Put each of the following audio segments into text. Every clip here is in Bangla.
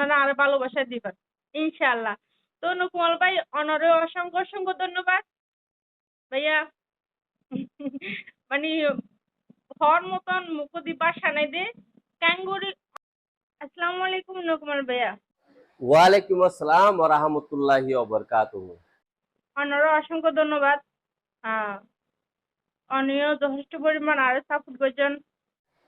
ওনারা আরো ভালোবাসা দিবেন ইনশাআল্লাহ। তো নুকুমল ভাই অনারে অসংখ্য অসংখ্য ধন্যবাদ ভাইয়া। মানে হওয়ার মতন মুকুদি বাসা নাই দে ক্যাঙ্গুরি। আসসালামু আলাইকুম নুকুমল ভাইয়া। ওয়ালাইকুম আসসালাম ওয়া রাহমাতুল্লাহি ওয়া বারাকাতুহু। অনারে অসংখ্য ধন্যবাদ। অনিও যথেষ্ট পরিমাণ আরো সাপোর্ট করছেন।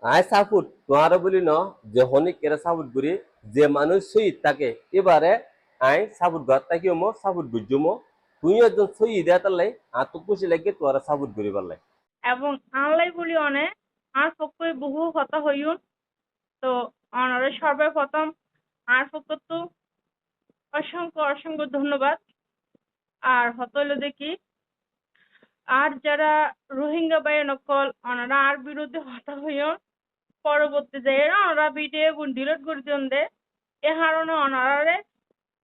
আই সাপোর্ট তোমার বলি ন যে হনিক কেরা সাপোর্ট করি যে মানুষ শহীদ থাকে এবারে আই সাপোর্ট ঘর থাকি মো সাপোর্ট বুঝুমো তুই একজন শহীদ এতালাই আর তো খুশি লাগে তোরা সাপোর্ট করি পারলাই এবং আনলাই বলি অনে আর পক্ষে বহু কথা হইউন। তো অনারে সর্বপ্রথম আর পক্ষ তো অসংখ্য অসংখ্য ধন্যবাদ। আর হতইল দেখি আর যারা রোহিঙ্গা বাই নকল ওনারা আর বিরুদ্ধে হতা হইও পরবর্তী যে ওনারা ভিডিও ডিলিট করে দিন দে এ কারণে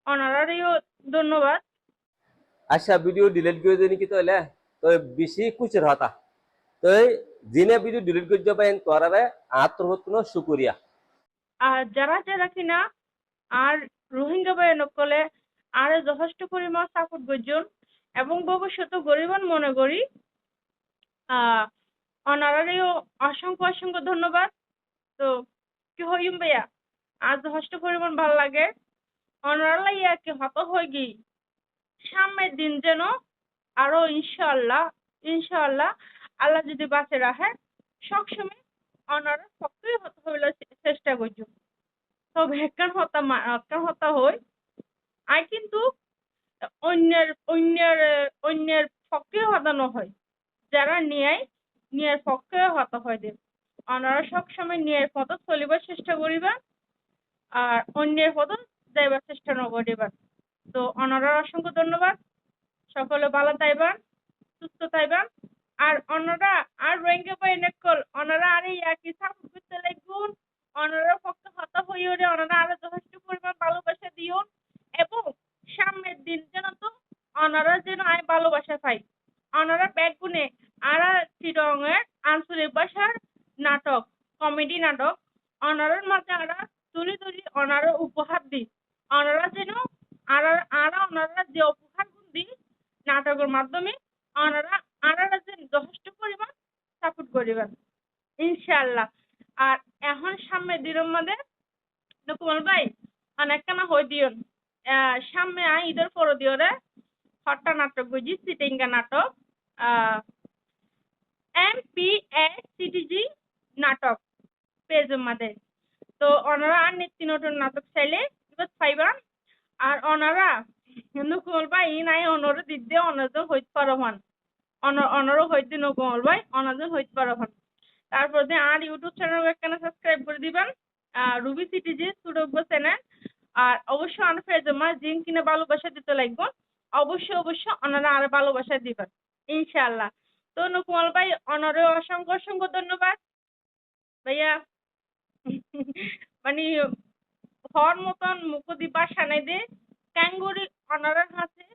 অনারারেও ধন্যবাদ। আচ্ছা ভিডিও ডিলিট করে দেনি কি তাহলে তো বেশি খুশির হতা তো জিনে ভিডিও ডিলিট করে যাবেন তোরারে আত্মহত্যা শুকরিয়া। আর যারা যারা কিনা আর রোহিঙ্গা বাই নকলে আর যথেষ্ট পরিমাণ সাপোর্ট করছেন এবং ভবিষ্যতে গরিবন মনে করি অনারারেও অসংখ্য অসংখ্য ধন্যবাদ। তো কি হইম ভাইয়া আর যথেষ্ট পরিমাণ ভালো লাগে অনারা ইয়া কি হত হয়ে গি সামনের দিন যেন আরো ইনশাআল্লাহ ইনশাআল্লাহ আল্লাহ যদি বাঁচে রাখে সবসময় অনারা সক্রিয় হতে হইলে চেষ্টা করছো। তবে একখান হতা হই আই কিন্তু অন্যের সক্রিয় হতানো হয় যারা নিয়ে সক্রিয় হতা হয় দেব ওনারা সবসময় নিয়ে পথ চলিবার চেষ্টা করিবা আর অন্যের পথ যাইবার চেষ্টা ন করিবার। তো ওনারা অসংখ্য ধন্যবাদ। সকলে ভালো থাকবেন সুস্থ থাকবেন আর ওনারা আর রোহিঙ্গা বাই নকল ওনারা আর একই সাপোর্ট করতে লাগুন ওনারা পক্ষে হতা হইও রে ওনারা আরো যথেষ্ট পরিমাণ ভালোবাসা দিও এবং সামনের দিন যেন তো ওনারা যেন আয় ভালোবাসা পাই। ওনারা ব্যাগুনে আর চিরঙের আঞ্চলিক ভাষার নাটক কমেডি নাটক ওনারার মাঝে আরা তুলি তুলি ওনারা উপহার দিই ওনারা যেন ওনারা যে উপহার দি নাটকের মাধ্যমে ওনারা যেন যথেষ্ট পরিমাণ সাপোর্ট করিবেন ইনশাআল্লাহ। আর এখন সামনে দিনের মধ্যে নকুমল ভাই অনেকখানা হয়ে দিও সামনে ঈদের পর দিও রে হট্টা নাটক বুঝি সিটিঙ্গা নাটক MPSCTG নাটক পেজের মধ্যে। তো ওনারা আর নিত্য নতুন নাটক চাইলে এবার পাইবা আর ওনারা নকুমল ভাই নাই অনর দিদি অনজন হইতে পারো হন অনরও হইতে নকুমল ভাই অনজন হইতে পারো হন। তারপর দিয়ে আর ইউটিউব চ্যানেল একখানে সাবস্ক্রাইব করে দিবেন রুবি সিটিজি সুডব্য চ্যানেল। আর অবশ্যই আমার ফেজমা জিন কিনে ভালোবাসা দিতে লাগবে অবশ্যই ওনারা আর ভালোবাসা দিবেন ইনশাআল্লাহ। তো নকুমল ভাই অনরে অসংখ্য অসংখ্য ধন্যবাদ ভাইয়া। মানে হওয়ার মতন মুকুদি বাসা নাই দে ক্যাঙ্গুরি অনারার হাতে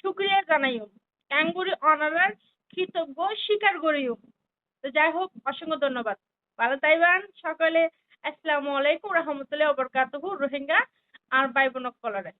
শুক্রিয়া জানাইও ক্যাঙ্গুরি অনারার কৃতজ্ঞ স্বীকার করিও। তো যাই হোক অসংখ্য ধন্যবাদ ভালো তাইবান সকলে। আসসালামু আলাইকুম রহমতুল্লাহ বরকাতুহু রোহিঙ্গা আর ভাই বোন কলরে।